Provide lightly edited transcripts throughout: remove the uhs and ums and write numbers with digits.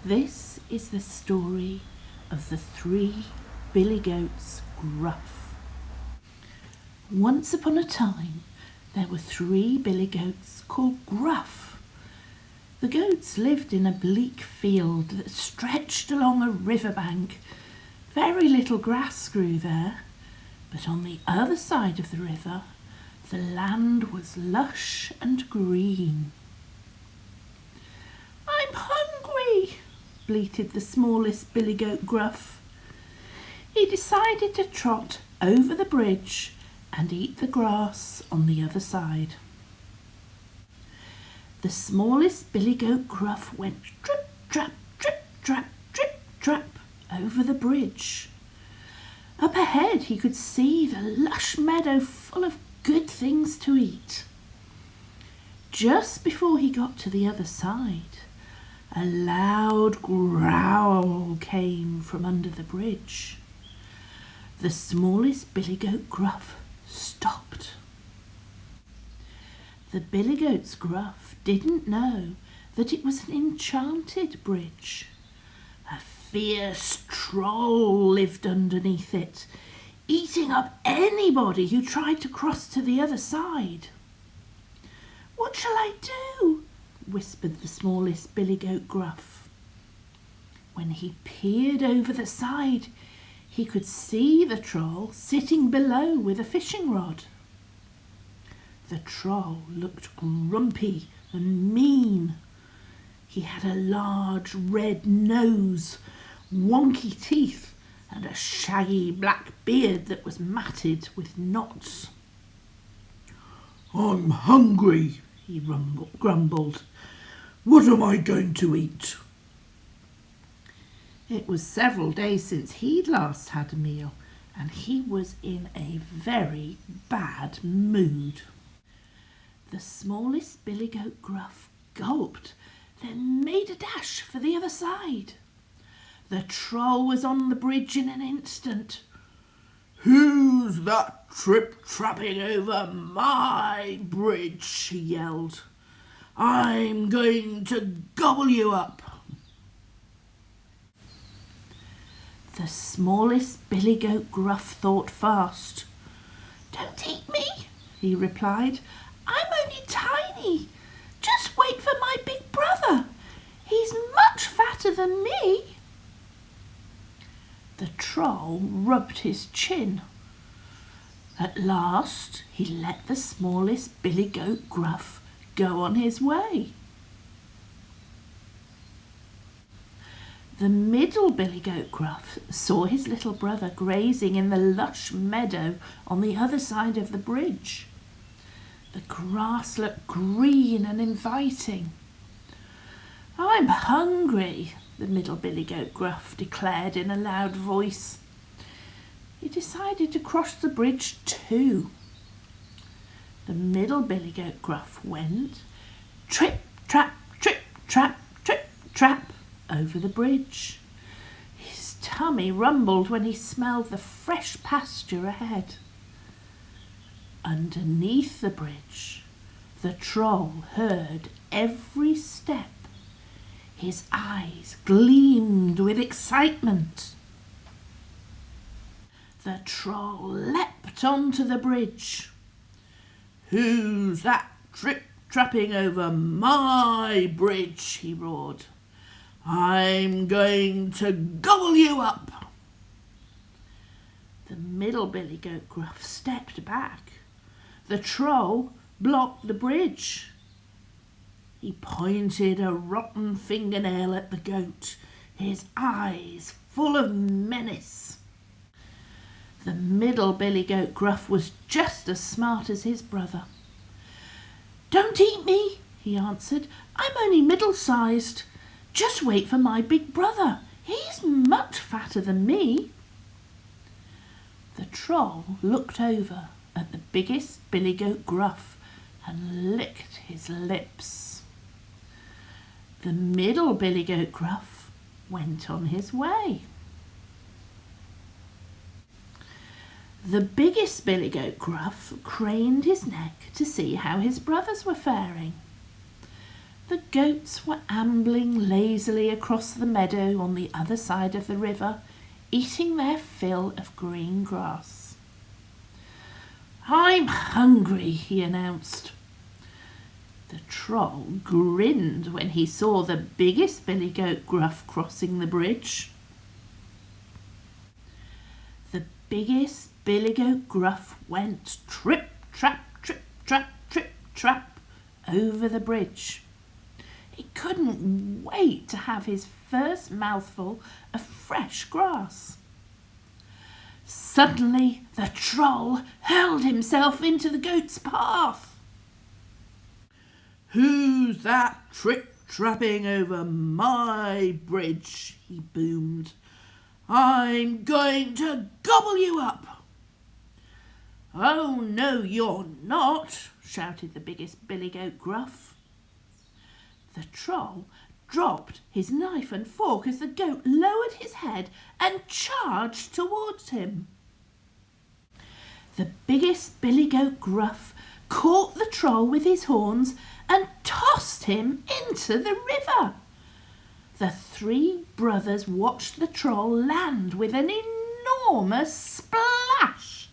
This is the story of the 3 billy goats Gruff. Once upon a time, there were 3 billy goats called Gruff. The goats lived in a bleak field that stretched along a riverbank. Very little grass grew there, but on the other side of the river, the land was lush and green. "I'm hungry," bleated the smallest billy goat Gruff. He decided to trot over the bridge and eat the grass on the other side. The smallest billy goat Gruff went trip, trap, trip, trap, trip, trap over the bridge. Up ahead he could see the lush meadow full of good things to eat. Just before he got to the other side, a loud growl came from under the bridge. The smallest billy goat Gruff stopped. The billy goats Gruff didn't know that it was an enchanted bridge. A fierce troll lived underneath it, eating up anybody who tried to cross to the other side. "What shall I do?" whispered the smallest billy goat Gruff. When he peered over the side, he could see the troll sitting below with a fishing rod. The troll looked grumpy and mean. He had a large red nose, wonky teeth, and a shaggy black beard that was matted with knots. "I'm hungry," he grumbled. "What am I going to eat?" It was several days since he'd last had a meal, and he was in a very bad mood. The smallest billy goat Gruff gulped, then made a dash for the other side. The troll was on the bridge in an instant. "Who's that trip-trapping over my bridge?" he yelled. "I'm going to gobble you up." The smallest billy goat Gruff thought fast. "Don't eat me," he replied. "I'm only tiny. Just wait for my big brother. He's much fatter than me." The troll rubbed his chin. At last he let the smallest billy goat Gruff go on his way. The middle billy goat Gruff saw his little brother grazing in the lush meadow on the other side of the bridge. The grass looked green and inviting. "I'm hungry," the middle billy goat Gruff declared in a loud voice. He decided to cross the bridge too. The middle billy goat Gruff went trip, trap, trip, trap, trip, trap over the bridge. His tummy rumbled when he smelled the fresh pasture ahead. Underneath the bridge, the troll heard every step. His eyes gleamed with excitement. The troll leapt onto the bridge. "Who's that trip-trapping over my bridge?" he roared. "I'm going to gobble you up." The middle billy goat Gruff stepped back. The troll blocked the bridge. He pointed a rotten fingernail at the goat, his eyes full of menace. The middle billy goat Gruff was just as smart as his brother. "Don't eat me," he answered. "I'm only middle-sized. Just wait for my big brother. He's much fatter than me." The troll looked over at the biggest billy goat Gruff and licked his lips. The middle billy goat Gruff went on his way. The biggest billy goat Gruff craned his neck to see how his brothers were faring. The goats were ambling lazily across the meadow on the other side of the river, eating their fill of green grass. "I'm hungry," he announced. The troll grinned when he saw the biggest billy goat Gruff crossing the bridge. The biggest billy goat Gruff went trip, trap, over the bridge. He couldn't wait to have his first mouthful of fresh grass. Suddenly, the troll hurled himself into the goat's path. "Who's that trip-trapping over my bridge?" he boomed. "I'm going to gobble you up." "Oh, no, you're not," shouted the biggest billy goat Gruff. The troll dropped his knife and fork as the goat lowered his head and charged towards him. The biggest billy goat Gruff caught the troll with his horns and tossed him into the river. The three brothers watched the troll land with an enormous splash,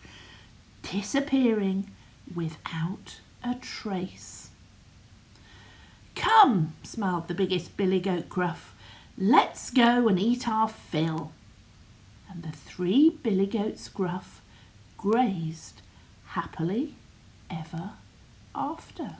disappearing without a trace. "Come," smiled the biggest billy goat Gruff, "let's go and eat our fill." And the three billy goats Gruff grazed happily ever after.